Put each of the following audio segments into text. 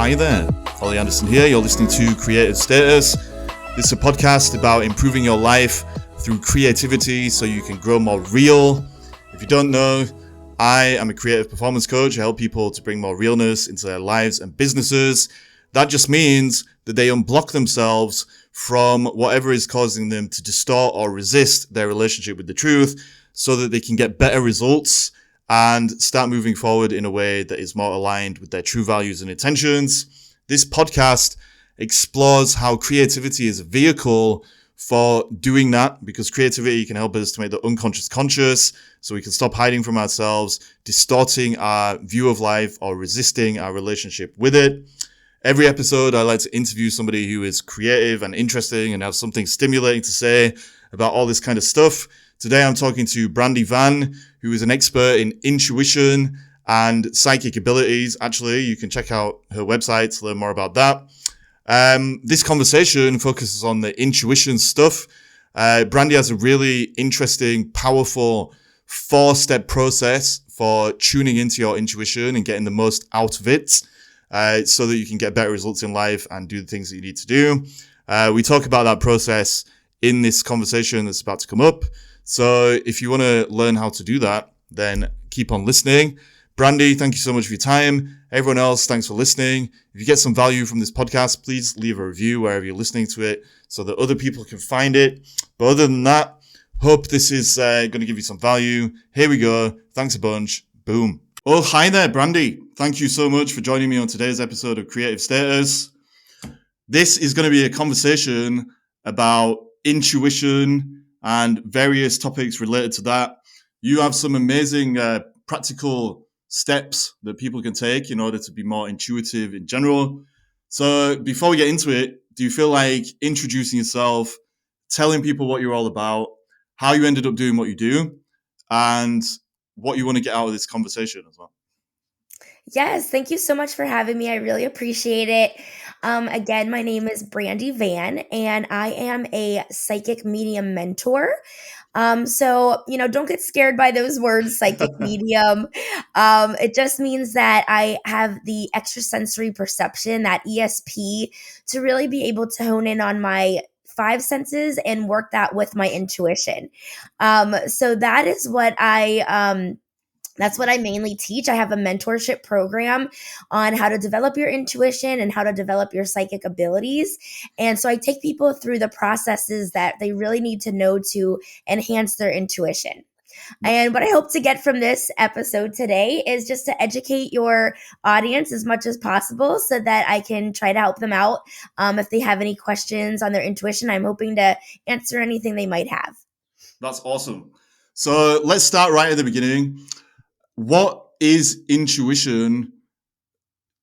hi there. Ollie Anderson here. You're listening to Creative Status. This is a podcast about improving your life through creativity so you can grow more real. If you don't know, I am a creative performance coach. I help people to bring more realness into their lives and businesses. That just means that they unblock themselves from whatever is causing them to distort or resist their relationship with the truth so that they can get better results and start moving forward in a way that is more aligned with their true values and intentions. This podcast explores how creativity is a vehicle for doing that, because creativity can help us to make the unconscious conscious, so we can stop hiding from ourselves, distorting our view of life or resisting our relationship with it. Every episode, I like to interview somebody who is creative and interesting and have something stimulating to say about all this kind of stuff. Today, I'm talking to Brandi Van, who is an expert in intuition and psychic abilities. Actually, you can check out her website to learn more about that. This conversation focuses on the intuition stuff. Brandi has a really interesting, powerful 4-step process for tuning into your intuition and getting the most out of it, so that you can get better results in life and do the things that you need to do. We talk about that process in this conversation that's about to come up. So if you want to learn how to do that, then keep on listening. Brandi, thank you so much for your time. Everyone else, thanks for listening. If you get some value from this podcast, please leave a review wherever you're listening to it so that other people can find it. But other than that, hope this is going to give you some value. Here we go. Thanks a bunch. Boom. Oh, hi there, Brandi. Thank you so much for joining me on today's episode of Creative Status. This is going to be a conversation about intuition and various topics related to that. You have some amazing practical steps that people can take in order to be more intuitive in general. So before we get into it, do you feel like introducing yourself, telling people what you're all about, how you ended up doing what you do, and what you want to get out of this conversation as well? Yes, thank you so much for having me. I really appreciate it. Again, my name is Brandi Van, and I am a psychic medium mentor. So, don't get scared by those words, psychic medium. It just means that I have the extrasensory perception, that ESP, to really be able to hone in on my 5 senses and work that with my intuition. So that is what that's what I mainly teach. I have a mentorship program on how to develop your intuition and how to develop your psychic abilities. And so I take people through the processes that they really need to know to enhance their intuition. And what I hope to get from this episode today is just to educate your audience as much as possible so that I can try to help them out. If they have any questions on their intuition, I'm hoping to answer anything they might have. That's awesome. So let's start right at the beginning. What is intuition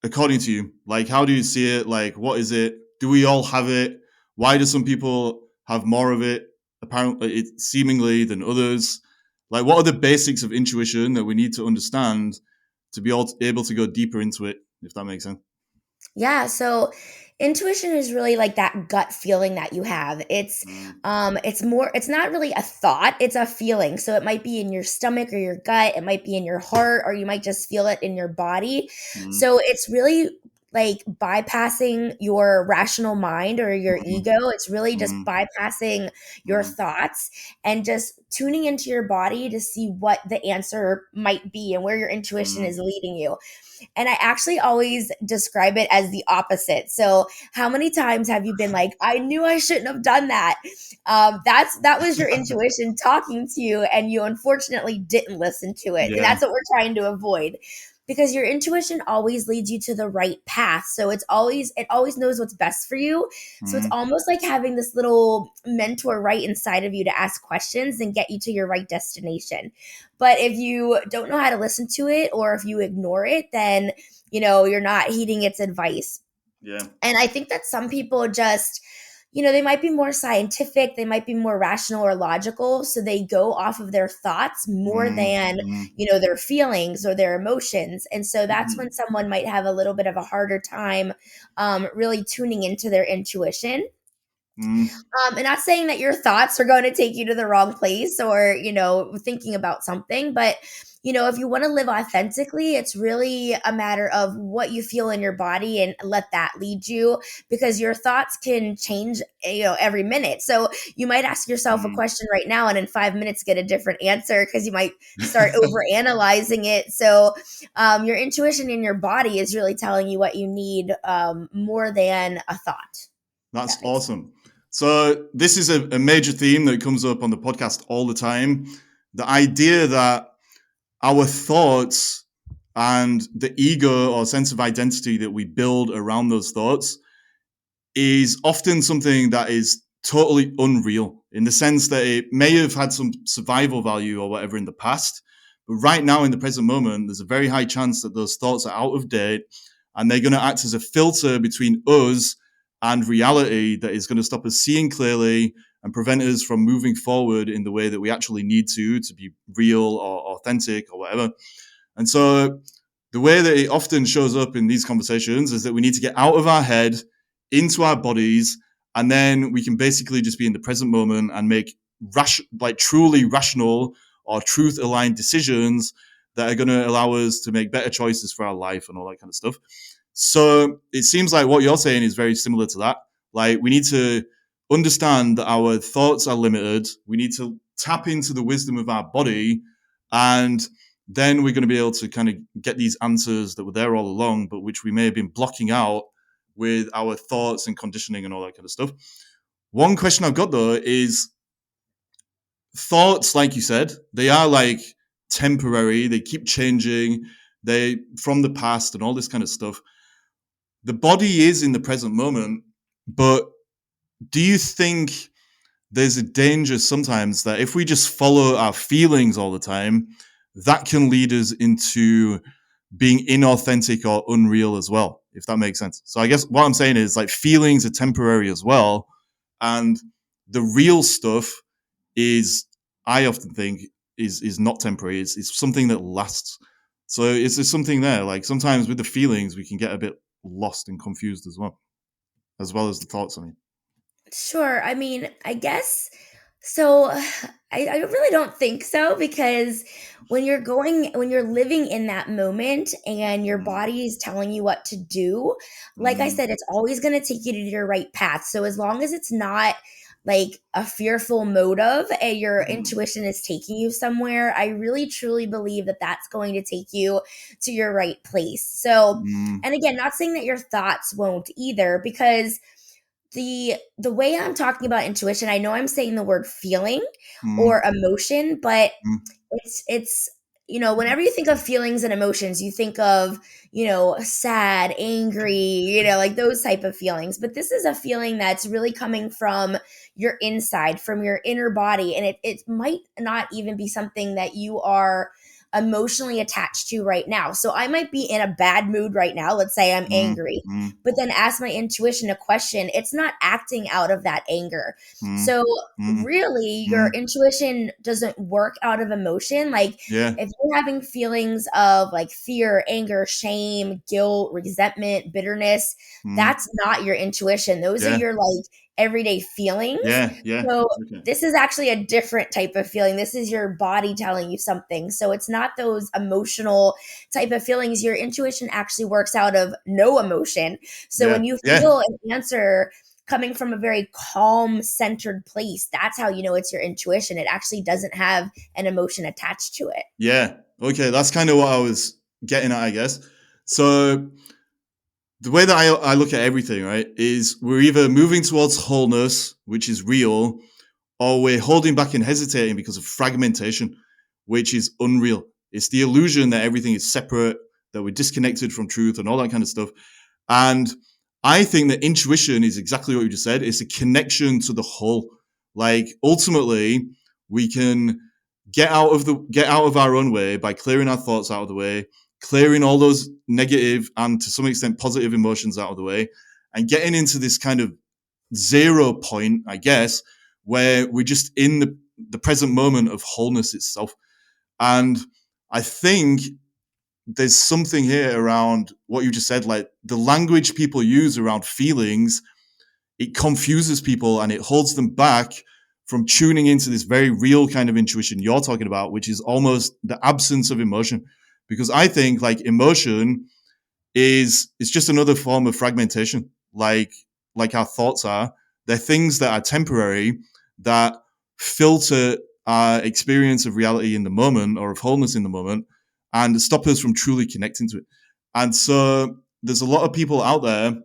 according to you? Like, how do you see it? Like, what is it? Do we all have it? Why do some people have more of it, apparently, seemingly, than others? Like, what are the basics of intuition that we need to understand to be able to go deeper into it, if that makes sense? Yeah, so intuition is really like that gut feeling that you have. It's not really a thought, it's a feeling. So it might be in your stomach or your gut, it might be in your heart, or you might just feel it in your body. So it's really like bypassing your rational mind or your ego. It's really just bypassing your thoughts and just tuning into your body to see what the answer might be and where your intuition is leading you. And I actually always describe it as the opposite. So how many times have you been like, I knew I shouldn't have done that? That was your intuition talking to you, and you unfortunately didn't listen to it. Yeah. And that's what we're trying to avoid, because your intuition always leads you to the right path. So it always knows what's best for you. So it's almost like having this little mentor right inside of you to ask questions and get you to your right destination. But if you don't know how to listen to it, or if you ignore it, then you're not heeding its advice. Yeah. And I think that some people just, they might be more scientific, they might be more rational or logical, so they go off of their thoughts more than, their feelings or their emotions. And so that's when someone might have a little bit of a harder time really tuning into their intuition. And not saying that your thoughts are going to take you to the wrong place or, thinking about something, but if you want to live authentically, it's really a matter of what you feel in your body and let that lead you, because your thoughts can change, every minute. So you might ask yourself a Mm. question right now and in 5 minutes get a different answer because you might start over analyzing it. So your intuition in your body is really telling you what you need, more than a thought. If That's that makes sense. awesome. So this is a major theme that comes up on the podcast all the time. The idea that our thoughts and the ego or sense of identity that we build around those thoughts is often something that is totally unreal, in the sense that it may have had some survival value or whatever in the past. But right now, in the present moment, there's a very high chance that those thoughts are out of date and they're going to act as a filter between us and reality that is going to stop us seeing clearly and prevent us from moving forward in the way that we actually need to be real or authentic or whatever. And so the way that it often shows up in these conversations is that we need to get out of our head into our bodies, and then we can basically just be in the present moment and make truly rational or truth aligned decisions that are going to allow us to make better choices for our life and all that kind of stuff. So it seems like what you're saying is very similar to that. Like, we need to understand that our thoughts are limited. We need to tap into the wisdom of our body, and then we're going to be able to kind of get these answers that were there all along, but which we may have been blocking out with our thoughts and conditioning and all that kind of stuff. One question I've got though is, thoughts, like you said, they are like temporary. They keep changing. They from the past and all this kind of stuff. The body is in the present moment, but do you think there's a danger sometimes that if we just follow our feelings all the time, that can lead us into being inauthentic or unreal as well, if that makes sense? So I guess what I'm saying is, like, feelings are temporary as well. And the real stuff is, I often think, is not temporary. It's something that lasts. So is there something there? Like, sometimes with the feelings, we can get a bit lost and confused as well as the thoughts. I mean, Sure. I mean, I guess so. I really don't think so, because when you're living in that moment and your mm, body is telling you what to do, like I mm, said, it's always going to take you to your right path. So as long as it's not like a fearful motive and your mm, intuition is taking you somewhere, I really truly believe that that's going to take you to your right place. So, mm, and again, not saying that your thoughts won't either, because the way I'm talking about intuition, I know I'm saying the word feeling mm, or emotion, but mm, it's whenever you think of feelings and emotions, you think of, sad, angry, like those type of feelings. But this is a feeling that's really coming from your inside, from your inner body. And it might not even be something that you are emotionally attached to right now. So I might be in a bad mood right now. Let's say I'm mm, angry, mm, but then ask my intuition a question. It's not acting out of that anger. mm, So mm, really, your mm. intuition doesn't work out of emotion. Like, Yeah. if you're having feelings of like fear, anger, shame, guilt, resentment, bitterness, Mm, that's not your intuition. Those are yeah. your like everyday feelings. Yeah. Yeah. So Okay. this is actually a different type of feeling. This is your body telling you something. So it's not those emotional type of feelings. Your intuition actually works out of no emotion. So Yeah. when you Yeah. feel an answer coming from a very calm, centered place, that's how you know it's your intuition. It actually doesn't have an emotion attached to it. Yeah. Okay. That's kind of what I was getting at, I guess. So the way that I look at everything, right, is we're either moving towards wholeness, which is real, or we're holding back and hesitating because of fragmentation, which is unreal. It's the illusion that everything is separate, that we're disconnected from truth and all that kind of stuff. And I think that intuition is exactly what you just said. It's a connection to the whole. Like, ultimately, we can get out of our own way by clearing our thoughts out of the way, clearing all those negative and to some extent positive emotions out of the way, and getting into this kind of zero point, I guess, where we're just in the present moment of wholeness itself. And I think there's something here around what you just said, like the language people use around feelings, it confuses people and it holds them back from tuning into this very real kind of intuition you're talking about, which is almost the absence of emotion. Because I think like emotion is it's just another form of fragmentation, like our thoughts are. They're things that are temporary that filter our experience of reality in the moment or of wholeness in the moment and stop us from truly connecting to it. And so there's a lot of people out there,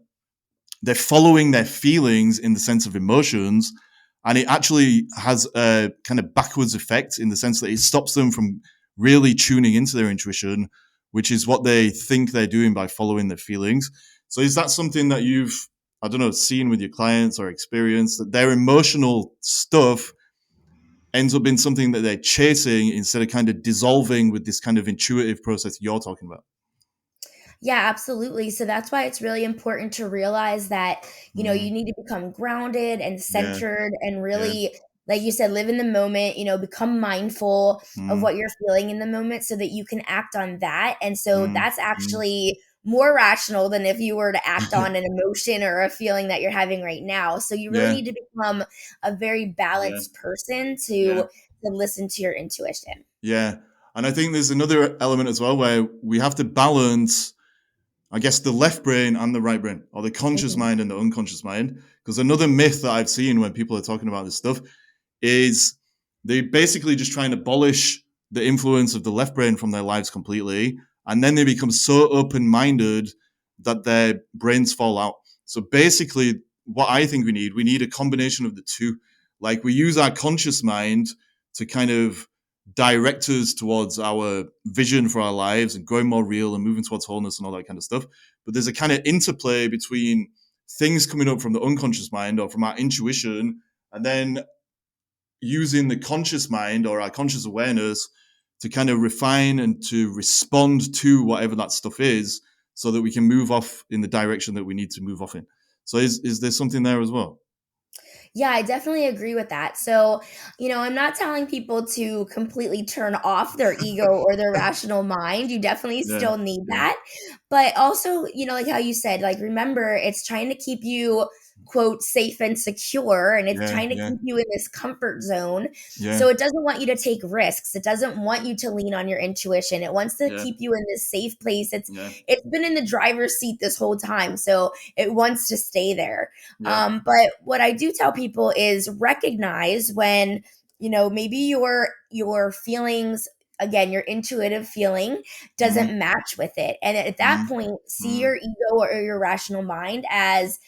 they're following their feelings in the sense of emotions, and it actually has a kind of backwards effect in the sense that it stops them from really tuning into their intuition, which is what they think they're doing by following their feelings. So is that something that you've, I don't know, seen with your clients or experienced, that their emotional stuff ends up being something that they're chasing instead of kind of dissolving with this kind of intuitive process you're talking about? Yeah, absolutely. So that's why it's really important to realize that, you Mm, need to become grounded and yeah, centered and yeah. really, like you said, live in the moment, become mindful of Mm, what you're feeling in the moment so that you can act on that. And so mm, that's mm. actually more rational than if you were to act on an emotion or a feeling that you're having right now. So you really Yeah, need to become a very yeah, balanced person yeah. to listen to your intuition. Yeah. And I think there's another element as well where we have to balance, I guess, the left brain and the right brain, or the conscious Mhm. mind and the unconscious mind. Because another myth that I've seen when people are talking about this stuff is they basically just try and abolish the influence of the left brain from their lives completely. And then they become so open minded that their brains fall out. So basically, what I think we need a combination of the two. Like we use our conscious mind to kind of direct us towards our vision for our lives and growing more real and moving towards wholeness and all that kind of stuff. But there's a kind of interplay between things coming up from the unconscious mind or from our intuition, and then using the conscious mind or our conscious awareness to kind of refine and to respond to whatever that stuff is so that we can move off in the direction that we need to move off in. So is there something there as well? Yeah, I definitely agree with that. So, I'm not telling people to completely turn off their ego or their rational mind. You definitely Yeah, still need yeah, that. But also, like how you said, like, remember, it's trying to keep you, quote, safe and secure, and it's yeah, trying to yeah, keep you in this comfort zone. yeah, So it doesn't want you to take risks. It doesn't want you to lean on your intuition. It wants to yeah, keep you in this safe place. yeah, It's been in the driver's seat this whole time. So it wants to stay there. yeah. But what I do tell people is recognize when, maybe your feelings, again, your intuitive feeling Mm, doesn't match with it. And at that mm, point, see mm. your ego or your rational mind as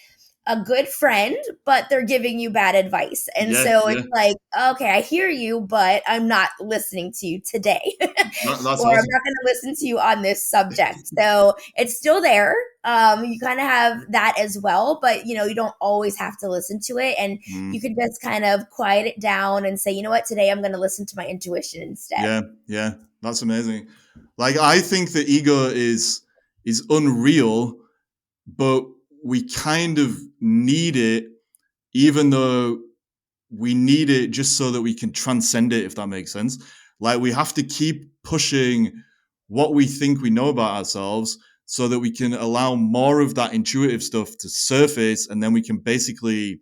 a good friend, but they're giving you bad advice. And Yeah, so yeah. it's like, okay, I hear you, but I'm not listening to you today. That's Or I'm awesome. not going to listen to you on this subject. So it's still there. You kind of have that as well, but you don't always have to listen to it. And you Mm. can just kind of quiet it down and say, you know what, today I'm going to listen to my intuition instead. Yeah, yeah. That's amazing. Like I think the ego is unreal, but we kind of need it, even though we need it just so that we can transcend it, if that makes sense. Like we have to keep pushing what we think we know about ourselves so that we can allow more of that intuitive stuff to surface, and then we can basically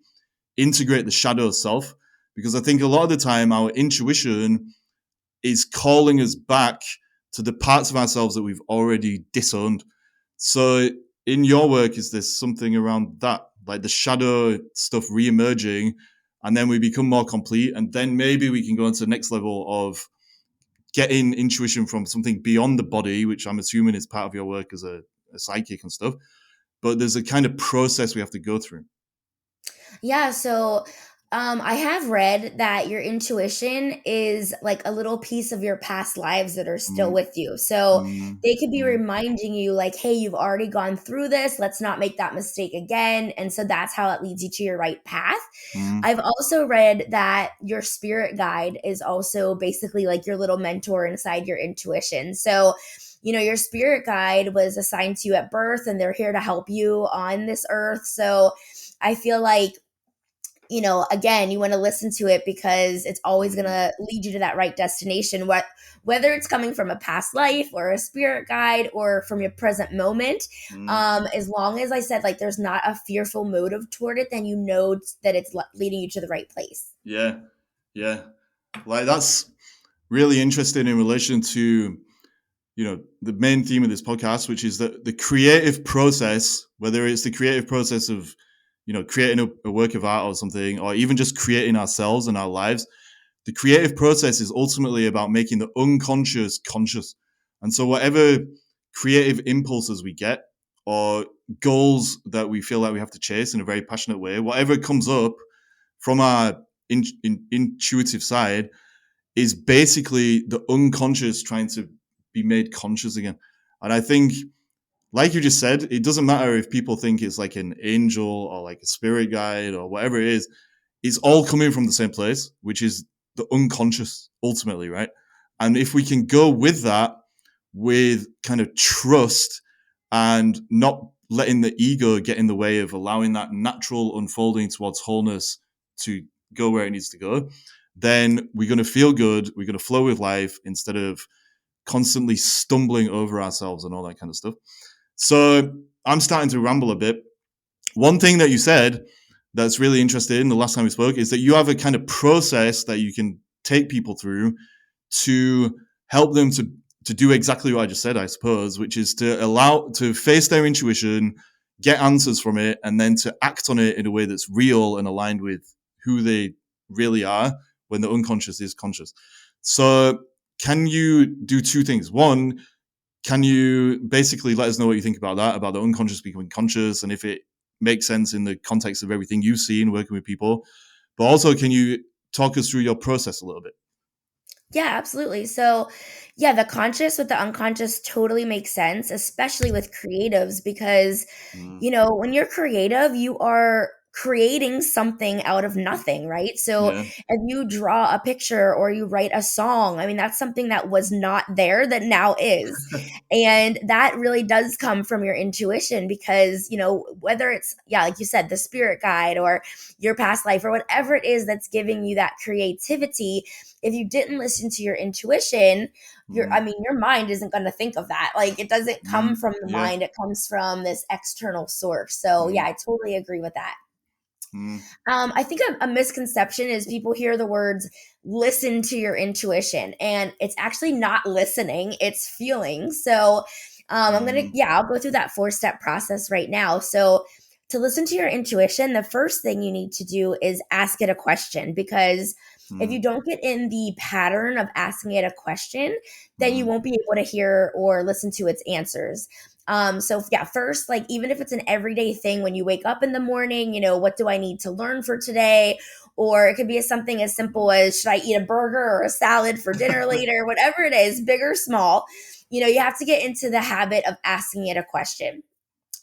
integrate the shadow self. Because I think a lot of the time our intuition is calling us back to the parts of ourselves that we've already disowned. So in your work, is there something around that, like the shadow stuff re-emerging, and then we become more complete, and then maybe we can go into the next level of getting intuition from something beyond the body, which I'm assuming is part of your work as a psychic and stuff. But there's a kind of process we have to go through. Yeah, so I have read that your intuition is like a little piece of your past lives that are still Mm, with you. So mm, they could be mm, reminding you, like, hey, you've already gone through this. Let's not make that mistake again. And so that's how it leads you to your right path. mm, I've also read that your spirit guide is also basically like your little mentor inside your intuition. So, your spirit guide was assigned to you at birth and they're here to help you on this earth. So I feel like again, you want to listen to it because it's always going mm, to lead you to that right destination. Whether it's coming from a past life or a spirit guide or from your present moment, mm. as long as I said like there's not a fearful motive toward it, then you know that it's leading you to the right place. Yeah. Yeah. Like that's really interesting in relation to, the main theme of this podcast, which is that the creative process, whether it's the creative process of, creating a work of art or something, or even just creating ourselves and our lives, the creative process is ultimately about making the unconscious conscious. And so whatever creative impulses we get or goals that we feel like we have to chase in a very passionate way, whatever comes up from our intuitive side is basically the unconscious trying to be made conscious again. And I think, like you just said, it doesn't matter if people think it's like an angel or like a spirit guide or whatever it is. It's all coming from the same place, which is the unconscious ultimately, right? And if we can go with that with kind of trust and not letting the ego get in the way of allowing that natural unfolding towards wholeness to go where it needs to go, then we're going to feel good. We're going to flow with life instead of constantly stumbling over ourselves and all that kind of stuff. So I'm starting to ramble a bit. One thing that you said that's really interesting the last time we spoke is that you have a kind of process that you can take people through to help them to do exactly what I just said, I suppose, which is to face their intuition, get answers from it, and then to act on it in a way that's real and aligned with who they really are when the unconscious is conscious. So can you do two things? One, can you basically let us know what you think about that, about the unconscious becoming conscious, and if it makes sense in the context of everything you've seen working with people? But also, can you talk us through your process a little bit? Yeah, absolutely. So, yeah, the conscious with the unconscious totally makes sense, especially with creatives, because Mm, when you're creative, you are creating something out of nothing, right? So yeah. if you draw a picture or you write a song, I mean, that's something that was not there that now is. And that really does come from your intuition because, whether it's, yeah, like you said, the spirit guide or your past life or whatever it is that's giving you that creativity, if you didn't listen to your intuition, I Mm, mean, your mind isn't going to think of that. Like, it doesn't come mm, from the yeah. mind, it comes from this external source. So, yeah, Mm, I totally agree with that. mm, I think a misconception is people hear the words listen to your intuition, and it's actually not listening, it's feeling. So, mm, I'll go through that 4-step process right now. So, to listen to your intuition, the first thing you need to do is ask it a question, because if you mm, don't get in the pattern of asking it a question, then you mm, won't be able to hear or listen to its answers. So yeah, first, like even if it's an everyday thing when you wake up in the morning, what do I need to learn for today? Or it could be something as simple as should I eat a burger or a salad for dinner later? Whatever it is, big or small, you have to get into the habit of asking it a question.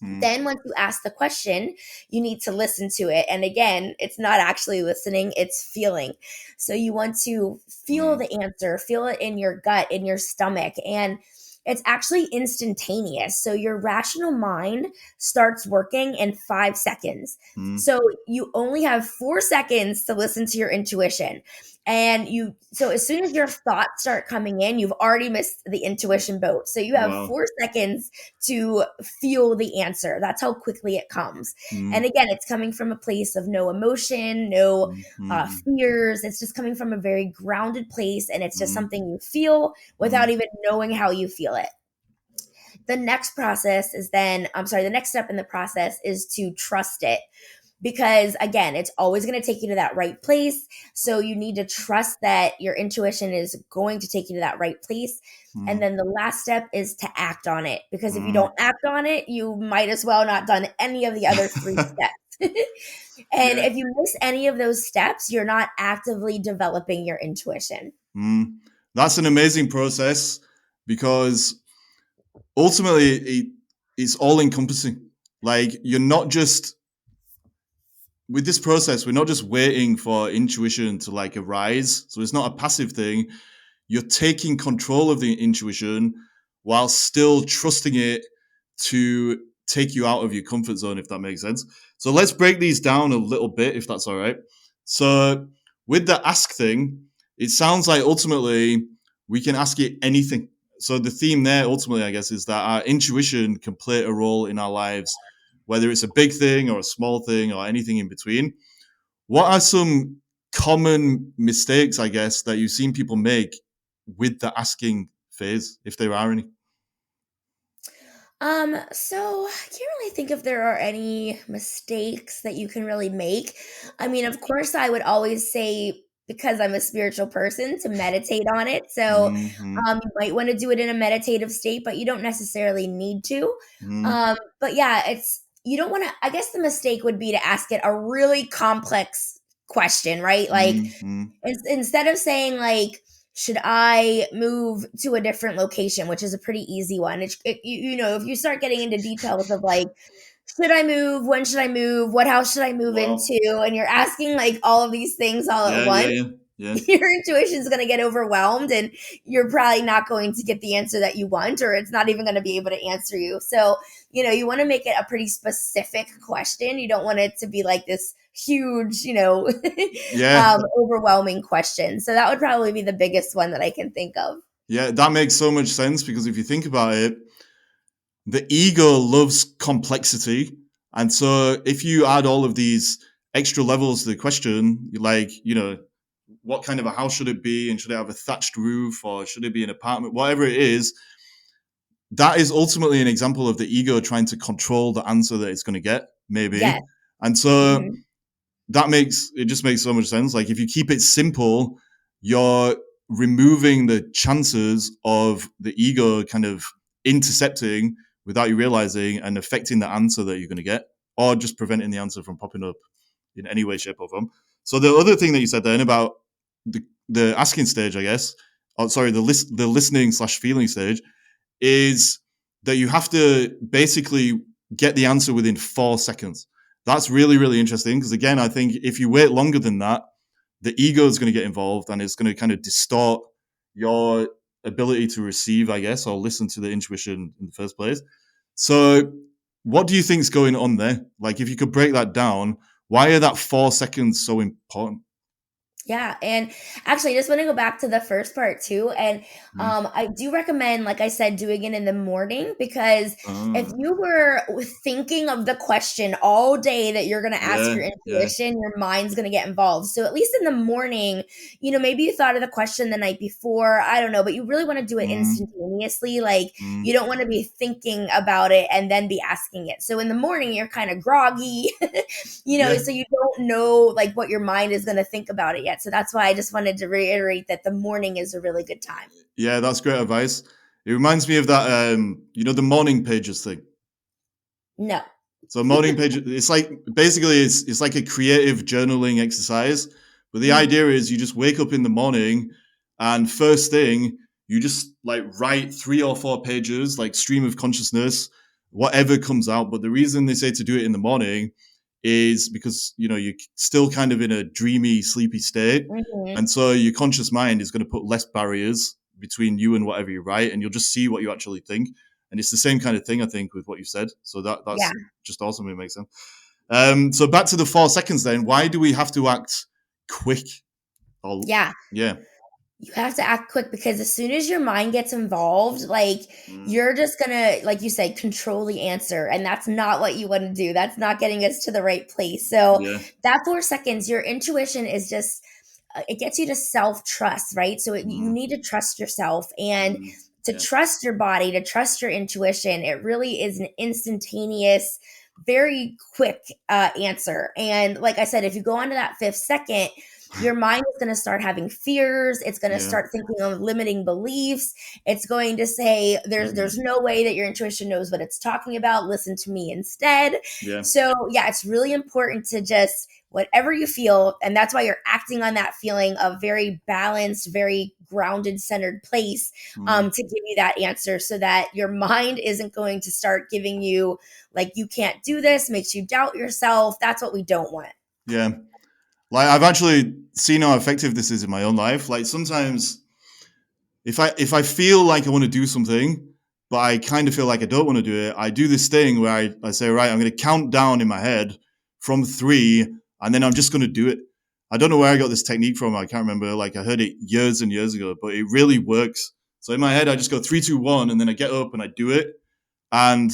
mm, Then, once you ask the question, you need to listen to it. And again, it's not actually listening, it's feeling. So, you want to feel mm, the answer, feel it in your gut, in your stomach. And it's actually instantaneous. So, your rational mind starts working in 5 seconds. mm, So, you only have 4 seconds to listen to your intuition. So as soon as your thoughts start coming in, you've already missed the intuition boat. So, you have wow. 4 seconds to feel the answer. That's how quickly it comes. And Mm, again, it's coming from a place of no emotion, no mm, mm, fears. It's just coming from a very grounded place. And it's just mm, something you feel without mm, even knowing how you feel it. The next step in the process is to trust it, because again, it's always going to take you to that right place. So you need to trust that your intuition is going to take you to that right place. And mm, then the last step is to act on it, because if you mm. don't act on it, you might as well not done any of the other 3 steps. And Yeah. if you miss any of those steps, you're not actively developing your intuition. Mm. That's an amazing process because ultimately it's all encompassing. Like you're not just with this process, we're not just waiting for intuition to like arise. So it's not a passive thing. You're taking control of the intuition while still trusting it to take you out of your comfort zone, if that makes sense. So let's break these down a little bit, if that's all right. So with the ask thing, it sounds like ultimately we can ask it anything. So the theme there ultimately, I guess, is that our intuition can play a role in our lives, whether it's a big thing or a small thing or anything in between. What are some common mistakes, I guess, that you've seen people make with the asking phase, if there are any? So I can't really think if there are any mistakes that you can really make. I mean, of course, I would always say, because I'm a spiritual person, to meditate on it. So Mm-hmm. you might want to do it in a meditative state, but you don't necessarily need to. Mm-hmm. But yeah, it's you don't want to. I guess the mistake would be to ask it a really complex question, right? Like Mm-hmm. instead of saying like, should I move to a different location, which is a pretty easy one. You know, if you start getting into details of like, should I move? When should I move? What house should I move Wow. into? And you're asking like all of these things all at Yeah, yeah, once, yeah, yeah, your intuition is going to get overwhelmed and you're probably not going to get the answer that you want, or it's not even going to be able to answer you. So, you know, you want to make it a pretty specific question. You don't want it to be like this huge, yeah, overwhelming question. So that would probably be the biggest one that I can think of. yeah. That makes so much sense because if you think about it, the ego loves complexity. And so if you add all of these extra levels to the question, like, what kind of a house should it be? And should it have a thatched roof or should it be an apartment? Whatever it is, that is ultimately an example of the ego trying to control the answer that it's going to get, maybe. Yes. And so Mhm. it just makes so much sense. Like if you keep it simple, you're removing the chances of the ego kind of intercepting without you realizing and affecting the answer that you're going to get, or just preventing the answer from popping up in any way, shape, or form. So the other thing that you said then about the asking stage, I guess, sorry, the listening slash feeling stage, is that you have to basically get the answer within 4 seconds. That's really, really interesting because, again, I think if you wait longer than that, the ego is going to get involved and it's going to kind of distort your ability to receive, I guess, or listen to the intuition in the first place. So, what do you think is going on there? Like, if you could break that down, why are that 4 seconds so important? Yeah, and actually, I just want to go back to the first part too. And Mm. I do recommend, like I said, doing it in the morning because if Ah, you were thinking of the question all day that you're going to ask yeah, your yeah. intuition, your mind's going to get involved. So at least in the morning, maybe you thought of the question the night before. I don't know, but you really want to do it Mm, instantaneously. Like mm, you don't want to be thinking about it and then be asking it. So in the morning, you're kind of groggy. yeah. So you don't know like what your mind is going to think about it yet. So that's why I just wanted to reiterate that the morning is a really good time. Yeah, that's great advice. It reminds me of that, the morning pages thing. No. So morning pages, it's like basically it's like a creative journaling exercise. But the Mhm. idea is you just wake up in the morning and first thing you just like write 3 or 4 pages, like stream of consciousness, whatever comes out. But the reason they say to do it in the morning is because you're still kind of in a dreamy, sleepy state, Mhm. and so your conscious mind is going to put less barriers between you and whatever you write, and you'll just see what you actually think. And it's the same kind of thing, I think, with what you said. So Yeah. that's just awesome. It makes sense. So back to the 4 seconds then. Why do we have to act quick? Or, Yeah. yeah. You have to act quick because as soon as your mind gets involved, like Mm, you're just gonna, like you said, control the answer. And that's not what you want to do. That's not getting us to the right place. So yeah. that 4 seconds, your intuition is just it gets you to self trust, right? So you Mm, need to trust yourself and mm, to yeah. trust your body, to trust your intuition. It really is an instantaneous, very quick answer. And like I said, if you go on to that 5th second, your mind is going to start having fears. It's going to Yeah. start thinking of limiting beliefs. It's going to say there's Mm, no way that your intuition knows what it's talking about. Listen to me instead. yeah. So yeah, it's really important to just whatever you feel, and that's why you're acting on that feeling of very balanced, very grounded, centered place, Mm, to give you that answer, so that your mind isn't going to start giving you like you can't do this, makes you doubt yourself. That's what we don't want. yeah. Like I've actually seen how effective this is in my own life. Like sometimes if I feel like I want to do something, but I kind of feel like I don't want to do it, I do this thing where I say, right, I'm going to count down in my head from 3, and then I'm just going to do it. I don't know where I got this technique from. I can't remember. Like I heard it years and years ago, but it really works. So in my head, I just go 3, 2, 1, and then I get up and I do it, and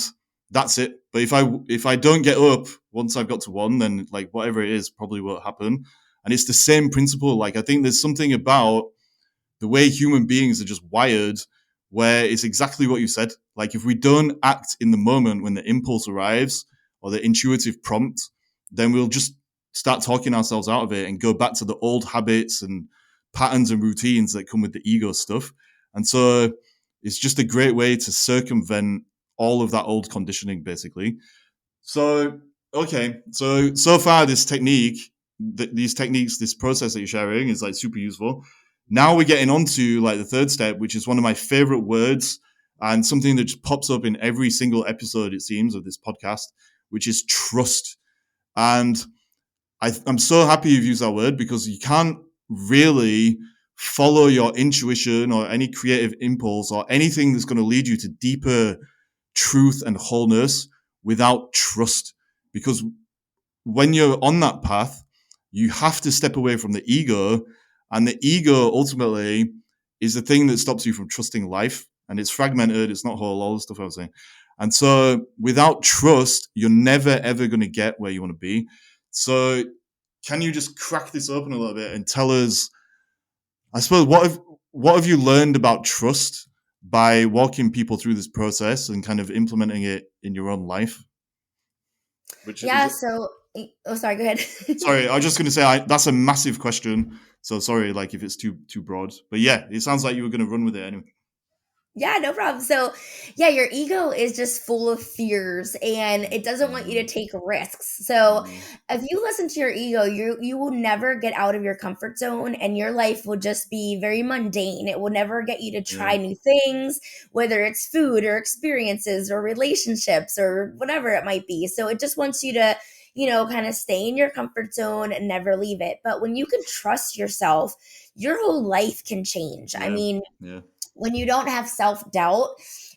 that's it. But if I don't get up once I've got to 1, then like whatever it is probably won't happen. And it's the same principle. Like, I think there's something about the way human beings are just wired where it's exactly what you said. Like, if we don't act in the moment when the impulse arrives or the intuitive prompt, then we'll just start talking ourselves out of it and go back to the old habits and patterns and routines that come with the ego stuff. And so it's just a great way to circumvent all of that old conditioning, basically. So, okay. So far, this technique, these techniques, this process that you're sharing is like super useful. Now we're getting on to like the third step, which is one of my favorite words and something that just pops up in every single episode, it seems, of this podcast, which is trust. And I'm so happy you've used that word because you can't really follow your intuition or any creative impulse or anything that's going to lead you to deeper truth and wholeness without trust. Because when you're on that path, you have to step away from the ego. And the ego ultimately is the thing that stops you from trusting life. And it's fragmented, it's not whole, all the stuff I was saying. And so without trust, you're never, ever going to get where you want to be. So can you just crack this open a little bit and tell us, I suppose, what have you learned about trust by walking people through this process and kind of implementing it in your own life? Yeah, so sorry, go ahead. Sorry, I was just going to say that's a massive question. So sorry, like if it's too broad, but yeah, it sounds like you were going to run with it anyway. Yeah, no problem. So, yeah, your ego is just full of fears and it doesn't want you to take risks. So, if you listen to your ego, you will never get out of your comfort zone and your life will just be very mundane. It will never get you to try new things, whether it's food or experiences or relationships or whatever it might be. So, it just wants you to kind of stay in your comfort zone and never leave it. But when you can trust yourself, your whole life can change. I mean, when you don't have self-doubt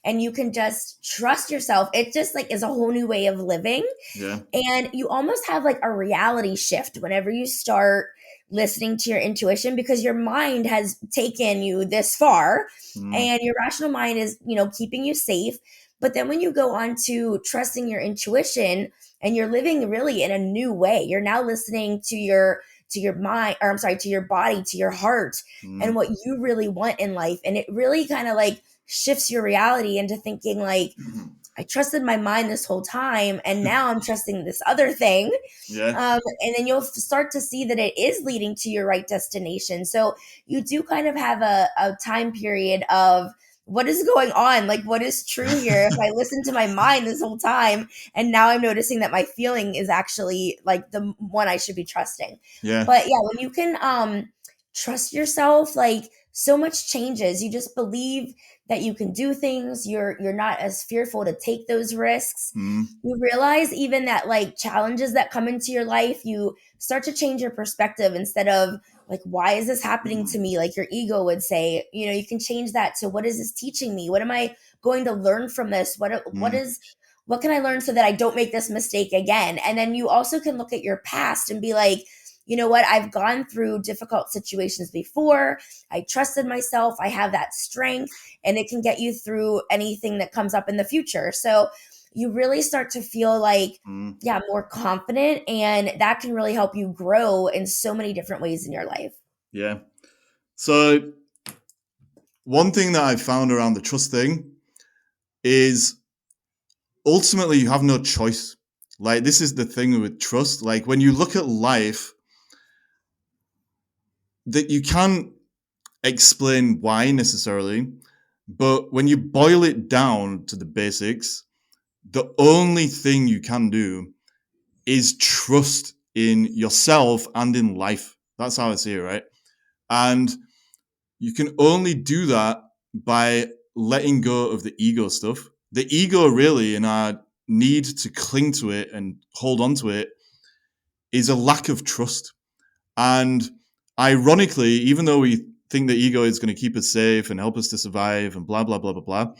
and you can just trust yourself, it just like is a whole new way of living. And you almost have like a reality shift whenever you start listening to your intuition because your mind has taken you this far and your rational mind is, keeping you safe. But then when you go on to trusting your intuition and you're living really in a new way, you're now listening to your mind, or I'm sorry, to your body, to your heart, and what you really want in life. And it really kind of like shifts your reality into thinking like, I trusted my mind this whole time, and now I'm trusting this other thing. And then you'll start to see that it is leading to your right destination. So you do kind of have a time period of what is going on? Like, what is true here? If I listened to my mind this whole time, and now I'm noticing that my feeling is actually like the one I should be trusting. But yeah, when you can trust yourself, like so much changes. You just believe that you can do things. You're not as fearful to take those risks. You realize even that like challenges that come into your life, you start to change your perspective instead of like, why is this happening to me? Like your ego would say, you can change that to what is this teaching me? What am I going to learn from this? What can I learn so that I don't make this mistake again? And then you also can look at your past and be like, you know what? I've gone through difficult situations before. I trusted myself. I have that strength, and it can get you through anything that comes up in the future. So you really start to feel like, more confident, and that can really help you grow in so many different ways in your life. Yeah. So one thing that I've found around the trust thing is ultimately you have no choice. Like, this is the thing with trust. Like, when you look at life, that you can't explain why necessarily, but when you boil it down to the basics, the only thing you can do is trust in yourself and in life. That's how I see it, right? And you can only do that by letting go of the ego stuff. The ego, really, and our need to cling to it and hold on to it, is a lack of trust. And ironically, even though we think the ego is going to keep us safe and help us to survive and blah, blah, blah, blah, blah,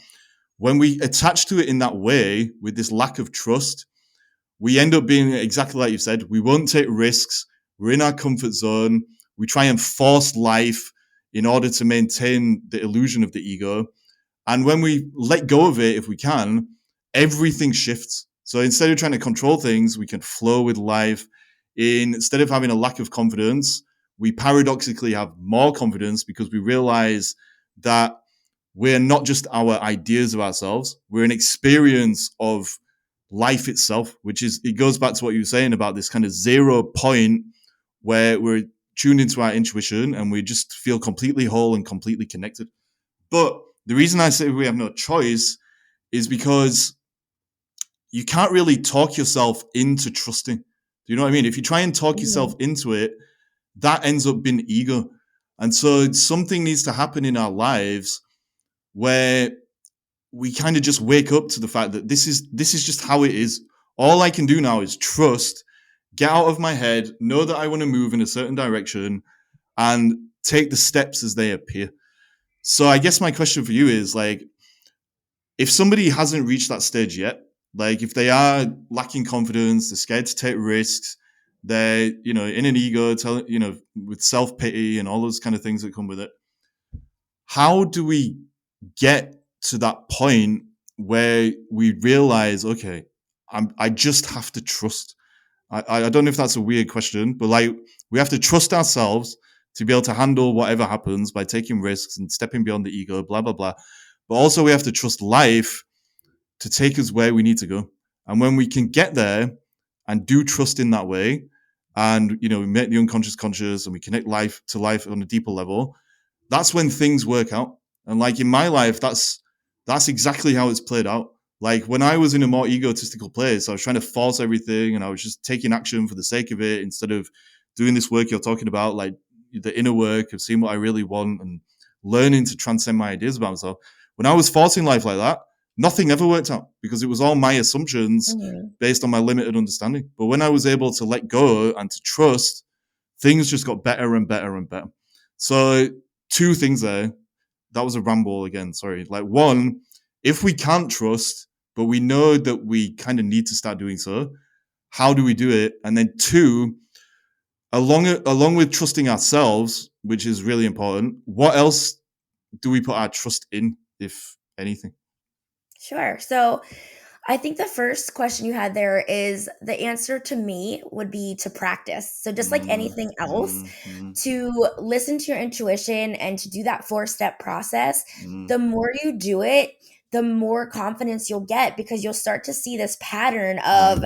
when we attach to it in that way with this lack of trust, we end up being exactly like you said. We won't take risks. We're in our comfort zone. We try and force life in order to maintain the illusion of the ego. And when we let go of it, if we can, everything shifts. So instead of trying to control things, we can flow with life. Instead of having a lack of confidence, we paradoxically have more confidence because we realize that we're not just our ideas of ourselves, we're an experience of life itself, which is, it goes back to what you were saying about this kind of 0 point where we're tuned into our intuition and we just feel completely whole and completely connected. But the reason I say we have no choice is because you can't really talk yourself into trusting. Do you know what I mean? If you try and talk yourself into it, that ends up being ego. And so something needs to happen in our lives where we kind of just wake up to the fact that this is just how it is. All I can do now is trust, get out of my head, know that I want to move in a certain direction, and take the steps as they appear. So I guess my question for you is, like, if somebody hasn't reached that stage yet, like if they are lacking confidence, they're scared to take risks, they're, in an ego, with self-pity and all those kind of things that come with it, how do we get to that point where we realize, okay, I just have to trust? I don't know if that's a weird question, but like, we have to trust ourselves to be able to handle whatever happens by taking risks and stepping beyond the ego, blah, blah, blah. But also we have to trust life to take us where we need to go. And when we can get there and do trust in that way, and, we make the unconscious conscious and we connect life to life on a deeper level, that's when things work out. And like in my life, that's exactly how it's played out. Like when I was in a more egotistical place, I was trying to force everything and I was just taking action for the sake of it instead of doing this work you're talking about, like the inner work of seeing what I really want and learning to transcend my ideas about myself. When I was forcing life like that, nothing ever worked out because it was all my assumptions based on my limited understanding. But when I was able to let go and to trust, things just got better and better and better. So 2 things there. That was a ramble again, sorry. Like, 1, if we can't trust, but we know that we kind of need to start doing so, how do we do it? And then 2, along with trusting ourselves, which is really important, what else do we put our trust in, if anything? Sure. So I think the first question you had there is, the answer to me would be to practice. So just like anything else, to listen to your intuition and to do that 4-step process, the more you do it, the more confidence you'll get, because you'll start to see this pattern of,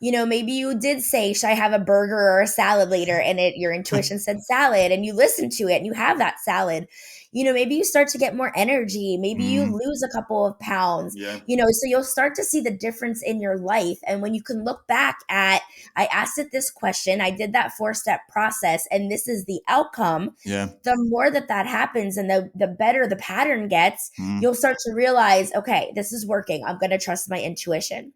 maybe you did say, should I have a burger or a salad later? And your intuition said salad, and you listen to it and you have that salad. Maybe you start to get more energy. Maybe you lose a couple of pounds, so you'll start to see the difference in your life. And when you can look back at, I asked it this question, I did that 4-step process, and this is the outcome. The more that happens and the better the pattern gets, you'll start to realize, okay, this is working. I'm going to trust my intuition.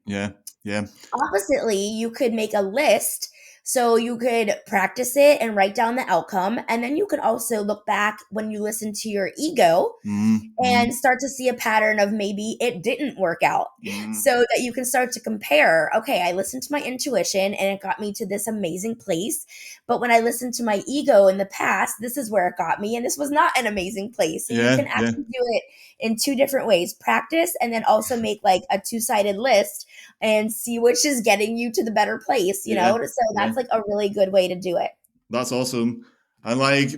Oppositely, you could make a list. So you could practice it and write down the outcome. And then you could also look back when you listen to your ego and start to see a pattern of maybe it didn't work out, so that you can start to compare. Okay, I listened to my intuition and it got me to this amazing place. But when I listened to my ego in the past, this is where it got me. And this was not an amazing place. So you can actually do it in 2 different ways: practice, and then also make like a 2-sided list and see which is getting you to the better place, So that's like a really good way to do it. That's awesome. And like,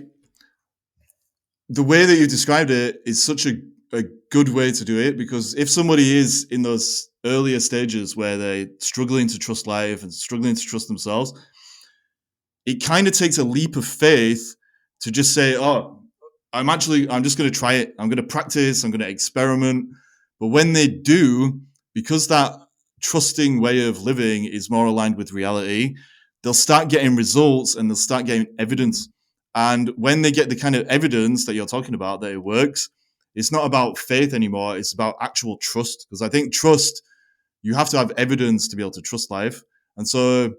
the way that you described it is such a good way to do it, because if somebody is in those earlier stages where they're struggling to trust life and struggling to trust themselves, it kind of takes a leap of faith to just say, oh, I'm just going to try it. I'm going to practice. I'm going to experiment. But when they do, because that trusting way of living is more aligned with reality, they'll start getting results and they'll start getting evidence. And when they get the kind of evidence that you're talking about, that it works, it's not about faith anymore. It's about actual trust. Because I think trust, you have to have evidence to be able to trust life. And so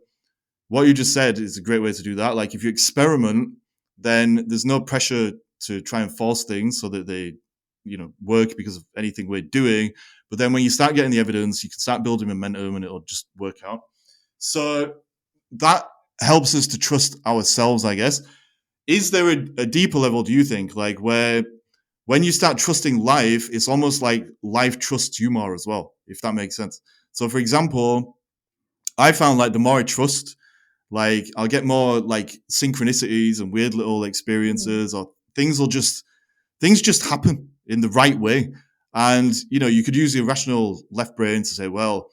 what you just said is a great way to do that. Like, if you experiment, then there's no pressure to try and force things so that they, work because of anything we're doing. But then when you start getting the evidence, you can start building momentum and it'll just work out. So that helps us to trust ourselves, I guess. Is there a deeper level, do you think, like where when you start trusting life, it's almost like life trusts you more as well, if that makes sense? So for example, I found like the more I trust Like I'll get more like synchronicities and weird little Mhm. experiences, or things just happen in the right way. And you could use the irrational left brain to say, well,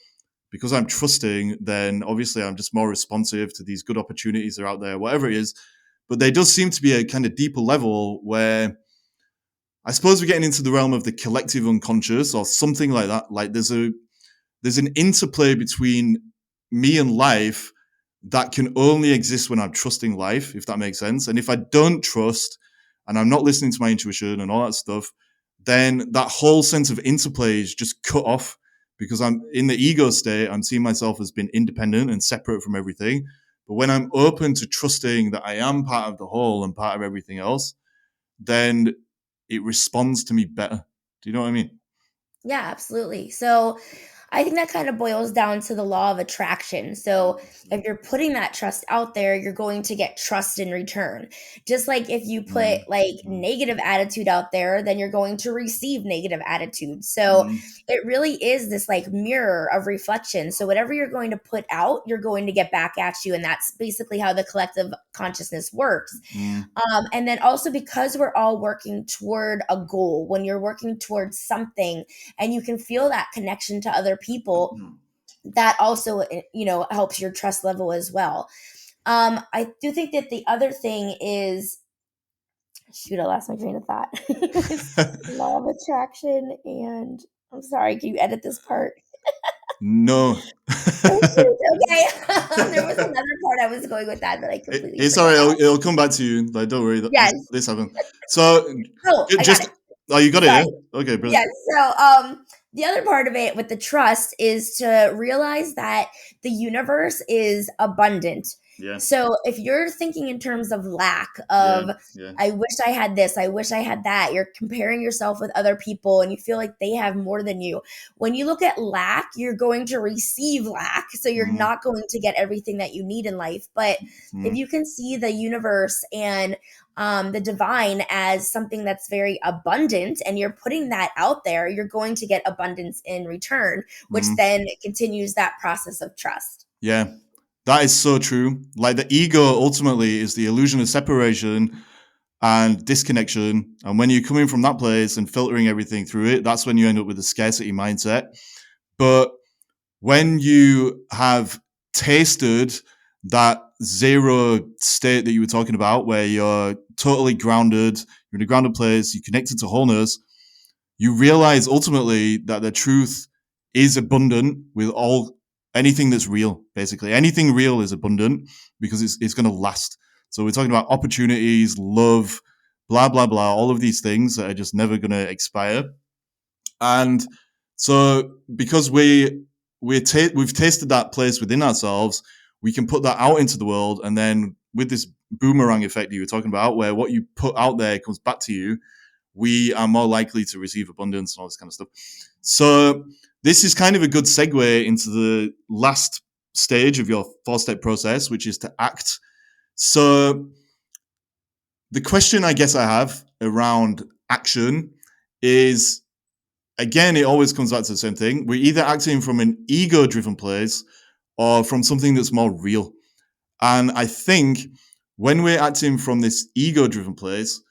because I'm trusting, then obviously I'm just more responsive to these good opportunities that are out there, whatever it is. But there does seem to be a kind of deeper level where I suppose we're getting into the realm of the collective unconscious or something like that. Like there's an interplay between me and life that can only exist when I'm trusting life, if that makes sense. And if I don't trust and I'm not listening to my intuition and all that stuff, then that whole sense of interplay is just cut off because I'm in the ego state. I'm seeing myself as being independent and separate from everything. But when I'm open to trusting that I am part of the whole and part of everything else, then it responds to me better. Do you know what I mean? Yeah, absolutely. So I think that kind of boils down to the law of attraction. So if you're putting that trust out there, you're going to get trust in return. Just like if you put Mm, like mm, negative attitude out there, then you're going to receive negative attitude. So mm, it really is this like mirror of reflection. So whatever you're going to put out, you're going to get back at you. And that's basically how the collective consciousness works. mm, And then also because we're all working toward a goal, when you're working towards something and you can feel that connection to other people, mm. that also helps your trust level as well. I do think that the other thing is, shoot, I lost my train of thought. It was law of attraction, and I'm sorry, can you edit this part? No. Oh shoot, okay. There was another part I was going with that I completely It's all right. forgot. It'll come back to you. Like, don't worry. Yes. This happened. So, Oh, I got just it. oh, you got it. Sorry. Yeah. Okay, Yes. brilliant. So, the other part of it with the trust is to realize that the universe is abundant. Yeah. So, if you're thinking in terms of lack, Yeah. of Yeah. I wish I had this, I wish I had that, you're comparing yourself with other people and you feel like they have more than you. When you look at lack, you're going to receive lack. So, you're Mm, not going to get everything that you need in life. But if mm, you can see the universe and the divine as something that's very abundant and you're putting that out there, you're going to get abundance in return, which mm. then continues that process of trust. Yeah. That is so true. Like the ego ultimately is the illusion of separation and disconnection. And when you're coming from that place and filtering everything through it, that's when you end up with a scarcity mindset. But when you have tasted that zero state that you were talking about, where you're totally grounded, you're in a grounded place, you're connected to wholeness, you realize ultimately that the truth is abundant with all anything that's real. Basically, anything real is abundant because it's going to last. So we're talking about opportunities, love, blah blah blah, all of these things that are just never going to expire. And so because we've tasted that place within ourselves, we can put that out into the world, and then with this boomerang effect that you were talking about, where what you put out there comes back to you, we are more likely to receive abundance and all this kind of stuff. So this is kind of a good segue into the last stage of your 4-step process, which is to act. So the question I guess I have around action is, again, it always comes back to the same thing. We're either acting from an ego driven place or from something that's more real. And I think when we're acting from this ego driven place,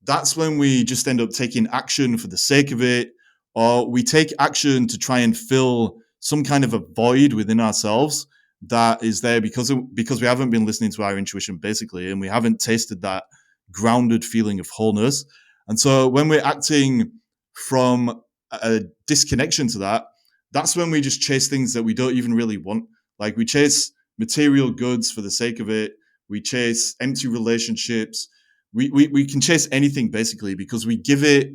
that's when we just end up taking action for the sake of it, or we take action to try and fill some kind of a void within ourselves that is there because we haven't been listening to our intuition, basically, and we haven't tasted that grounded feeling of wholeness. And so when we're acting from a disconnection to that, that's when we just chase things that we don't even really want. Like we chase material goods for the sake of it. We chase empty relationships. We can chase anything basically because we give it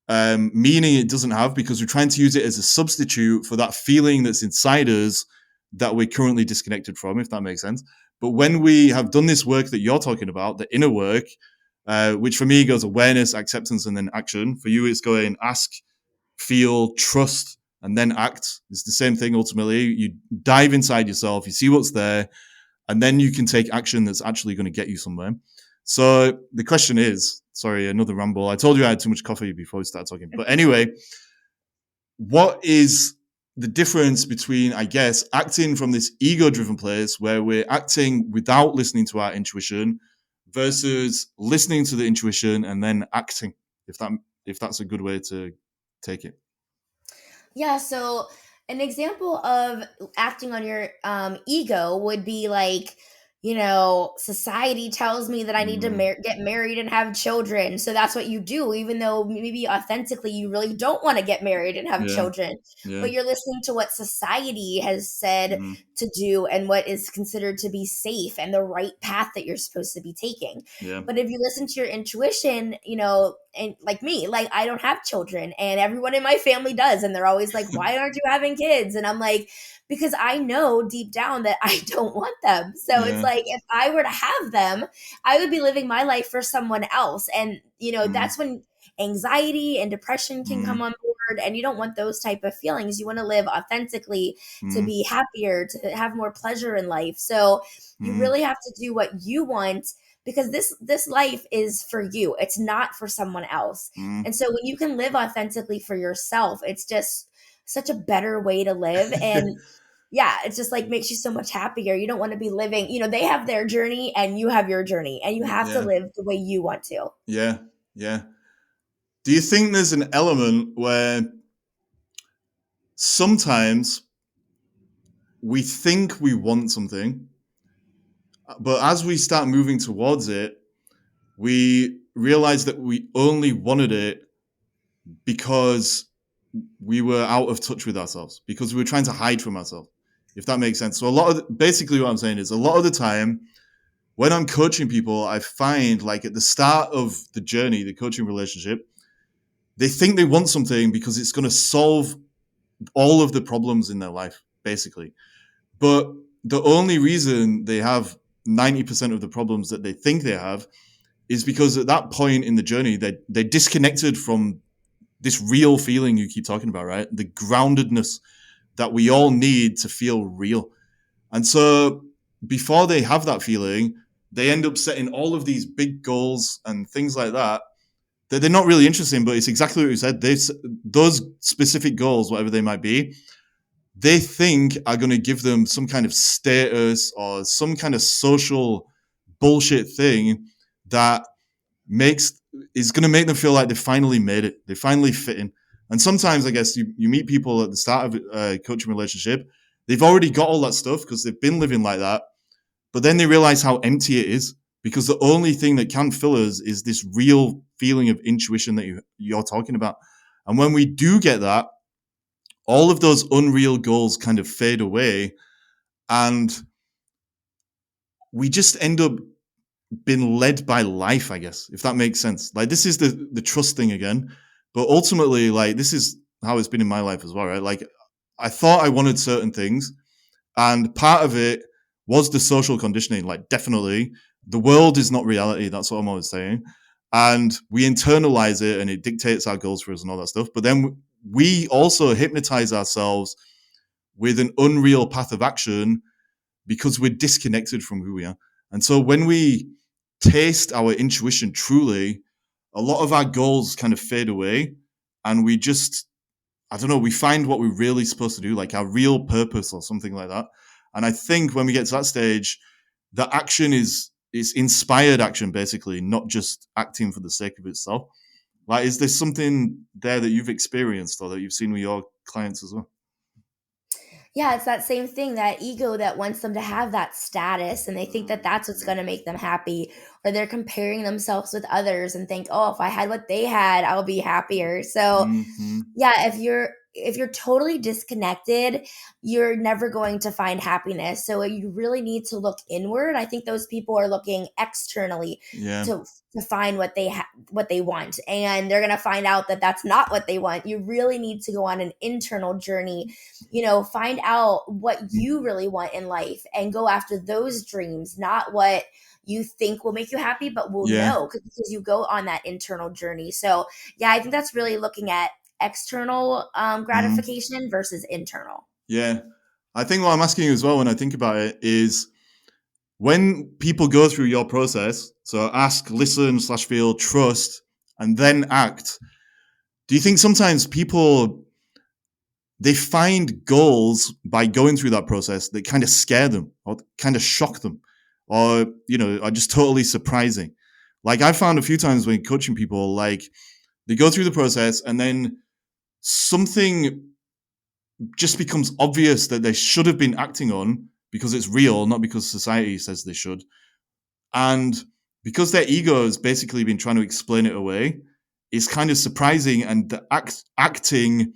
meaning it doesn't have, because we're trying to use it as a substitute for that feeling that's inside us that we're currently disconnected from, if that makes sense. But when we have done this work that you're talking about, the inner work, which for me goes awareness, acceptance, and then action. For you, it's going ask, feel, trust, and then act. It's the same thing ultimately. You dive inside yourself, you see what's there, and then you can take action that's actually going to get you somewhere. So the question is, sorry, another ramble. I told you I had too much coffee before we started talking. But anyway, what is the difference between, I guess, acting from this ego-driven place where we're acting without listening to our intuition versus listening to the intuition and then acting, if that's a good way to take it. Yeah, so an example of acting on your ego would be like, society tells me that I need to Mm, get married and have children. So that's what you do, even though maybe authentically you really don't want to get married and have yeah, children. yeah, But you're listening to what society has said mm, to do and what is considered to be safe and the right path that you're supposed to be taking. yeah, But if you listen to your intuition, and like me, like I don't have children and everyone in my family does. And they're always like, why aren't you having kids? And I'm like, because I know deep down that I don't want them. So it's yeah, like, if I were to have them, I would be living my life for someone else. And, mm, that's when anxiety and depression can come mm, on board, and you don't want those type of feelings. You want to live authentically, to mm, be happier, to have more pleasure in life. So you mm, really have to do what you want, because this life is for you. It's not for someone else. mm. And so when you can live authentically for yourself, it's just such a better way to live. And yeah, it's just like makes you so much happier. You don't want to be living, they have their journey and you have your journey, and you have to Yeah, live the way you want to. yeah, yeah. Do you think there's an element where sometimes we think we want something, but as we start moving towards it, we realize that we only wanted it because we were out of touch with ourselves, because we were trying to hide from ourselves, if that makes sense. So basically what I'm saying is, a lot of the time when I'm coaching people, I find like at the start of the journey, the coaching relationship, they think they want something because it's going to solve all of the problems in their life, basically. But the only reason they have 90% of the problems that they think they have is because at that point in the journey, they're disconnected from this real feeling you keep talking about, right? The groundedness that we all need to feel real. And so before they have that feeling, they end up setting all of these big goals and things like that that they're not really interested in. But it's exactly what you said. Those specific goals, whatever they might be, they think are going to give them some kind of status or some kind of social bullshit thing that makes is going to make them feel like they finally made it. They finally fit in. And sometimes I guess you meet people at the start of a coaching relationship, they've already got all that stuff because they've been living like that. But then they realize how empty it is, because the only thing that can fill us is this real feeling of intuition that you're talking about. And when we do get that, all of those unreal goals kind of fade away, and we just end up being led by life, I guess, if that makes sense. Like, this is the trust thing again, but ultimately, like, this is how it's been in my life as well, right? Like, I thought I wanted certain things, and part of it was the social conditioning. Like, definitely, the world is not reality. That's what I'm always saying. And we internalize it, and it dictates our goals for us and all that stuff. But then we also hypnotize ourselves with an unreal path of action because we're disconnected from who we are. And so when we taste our intuition truly, a lot of our goals kind of fade away, and we just, I don't know, we find what we're really supposed to do, like our real purpose or something like that. And I think when we get to that stage, the action is inspired action, basically, not just acting for the sake of itself. Like, is there something there that you've experienced or that you've seen with your clients as well? Yeah, it's that same thing, that ego that wants them to have that status, and they think that that's what's going to make them happy, or they're comparing themselves with others and think, "Oh, if I had what they had, I'll be happier." So, Mm-hmm. yeah, if you're totally disconnected, you're never going to find happiness. So you really need to look inward. I think those people are looking externally Yeah. to find what they want, and they're going to find out that that's not what they want. You really need to go on an internal journey, find out what you really want in life and go after those dreams, not what you think will make you happy, but will Yeah. know, because you go on that internal journey. So yeah, I think that's really looking at external Mm. gratification versus internal. Yeah. I think what I'm asking you as well when I think about it is, when people go through your process, so ask, listen, slash feel, trust, and then act, do you think sometimes people they find goals by going through that process that kind of scare them or kind of shock them or, are just totally surprising. Like I found a few times when coaching people, like they go through the process and then something just becomes obvious that they should have been acting on because it's real, not because society says they should. And because their ego has basically been trying to explain it away, it's kind of surprising. And the acting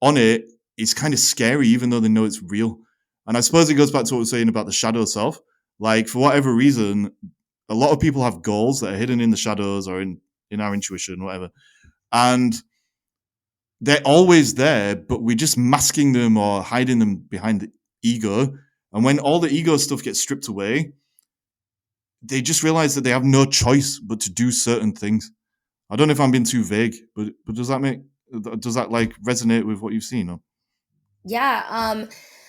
on it is kind of scary, even though they know it's real. And I suppose it goes back to what we're saying about the shadow self. Like, for whatever reason, a lot of people have goals that are hidden in the shadows or in our intuition, whatever. And they're always there, but we're just masking them or hiding them behind the ego. And when all the ego stuff gets stripped away, they just realize that they have no choice but to do certain things. I don't know if I'm being too vague, but does that like resonate with what you've seen? Or? Yeah.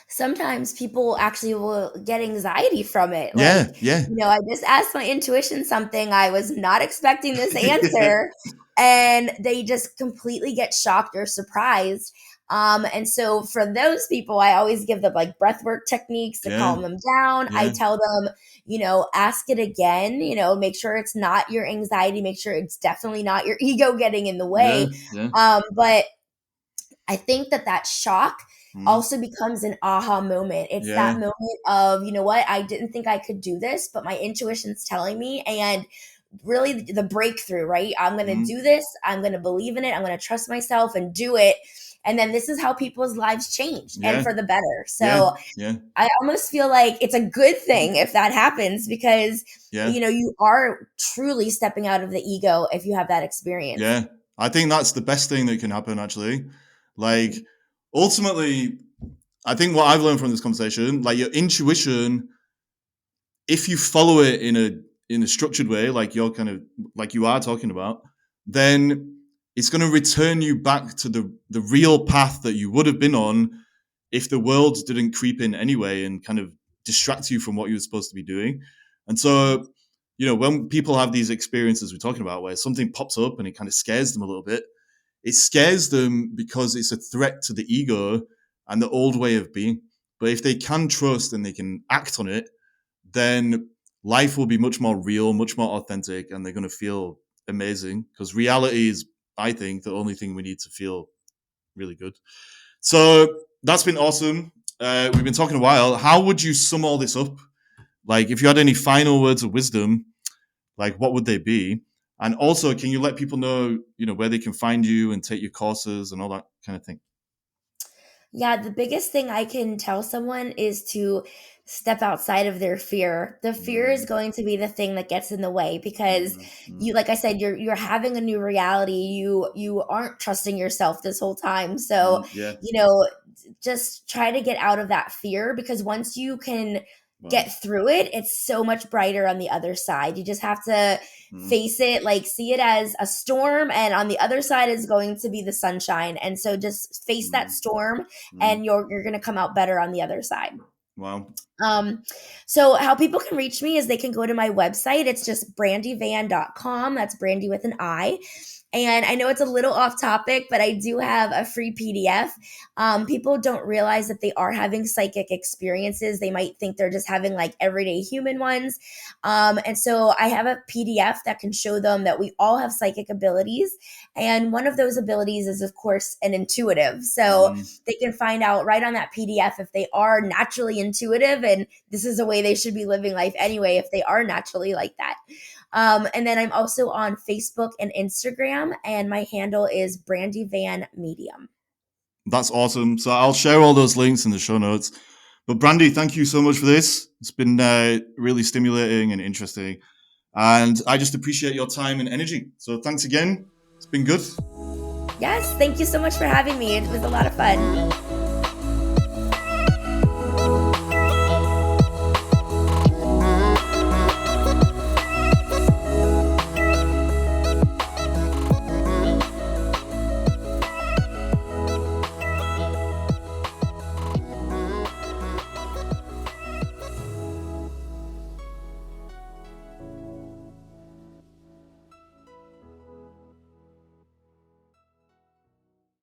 Sometimes people actually will get anxiety from it. Yeah, Like, yeah. I just asked my intuition something. I was not expecting this answer. And they just completely get shocked or surprised. And so for those people, I always give them like breath work techniques to Yeah, calm them down. I yeah, tell them, ask it again, make sure it's not your anxiety, make sure it's definitely not your ego getting in the yeah, way. yeah. But I think that shock Mm, also becomes an aha moment. It's that yeah, moment of, you know what, I didn't think I could do this, but my intuition's telling me. And really the breakthrough, right? I'm going to mm, do this. I'm going to believe in it. I'm going to trust myself and do it. And then this is how people's lives change and yeah, for the better. yeah, So yeah, I almost feel like it's a good thing if that happens because, yeah, you are truly stepping out of the ego if you have that experience. yeah. I think that's the best thing that can happen, actually. Like, Mhm. ultimately, I think what I've learned from this conversation, like your intuition, if you follow it in a structured way, like you're kind of like you are talking about, then it's going to return you back to the real path that you would have been on if the world didn't creep in anyway and kind of distract you from what you were supposed to be doing. And so, when people have these experiences we're talking about where something pops up and it kind of scares them a little bit, it scares them because it's a threat to the ego and the old way of being. But if they can trust and they can act on it, then life will be much more real, much more authentic, and they're going to feel amazing because reality is, I think, the only thing we need to feel really good. So that's been awesome. We've been talking a while. How would you sum all this up? Like, if you had any final words of wisdom, like what would they be? And also, can you let people know, where they can find you and take your courses and all that kind of thing? Yeah, the biggest thing I can tell someone is to step outside of their fear. The fear is Mm, going to be the thing that gets in the way because mm, mm, you, like I said, you're having a new reality. You aren't trusting yourself this whole time. So, yeah. you know, just try to get out of that fear because once you can Wow. get through it, it's so much brighter on the other side. You just have to Mm, face it, like see it as a storm, and on the other side is going to be the sunshine. And so just face that mm, storm mm. and you're going to come out better on the other side. Wow. Um, so how people can reach me is they can go to my website. It's just brandyvan.com. That's Brandy with an I. And I know it's a little off topic, but I do have a free PDF. People don't realize that they are having psychic experiences. They might think they're just having like everyday human ones. And so I have a PDF that can show them that we all have psychic abilities. And one of those abilities is, of course, an intuitive. So Mm, they can find out right on that PDF if they are naturally intuitive. And this is a way they should be living life anyway, if they are naturally like that. And then I'm also on Facebook and Instagram, and my handle is Brandy Van Medium. that's awesome. So I'll share all those links in the show notes. But Brandy, thank you so much for this. It's been really stimulating and interesting. And I just appreciate your time and energy. So thanks again. It's been good. Yes, thank you so much for having me. It was a lot of fun.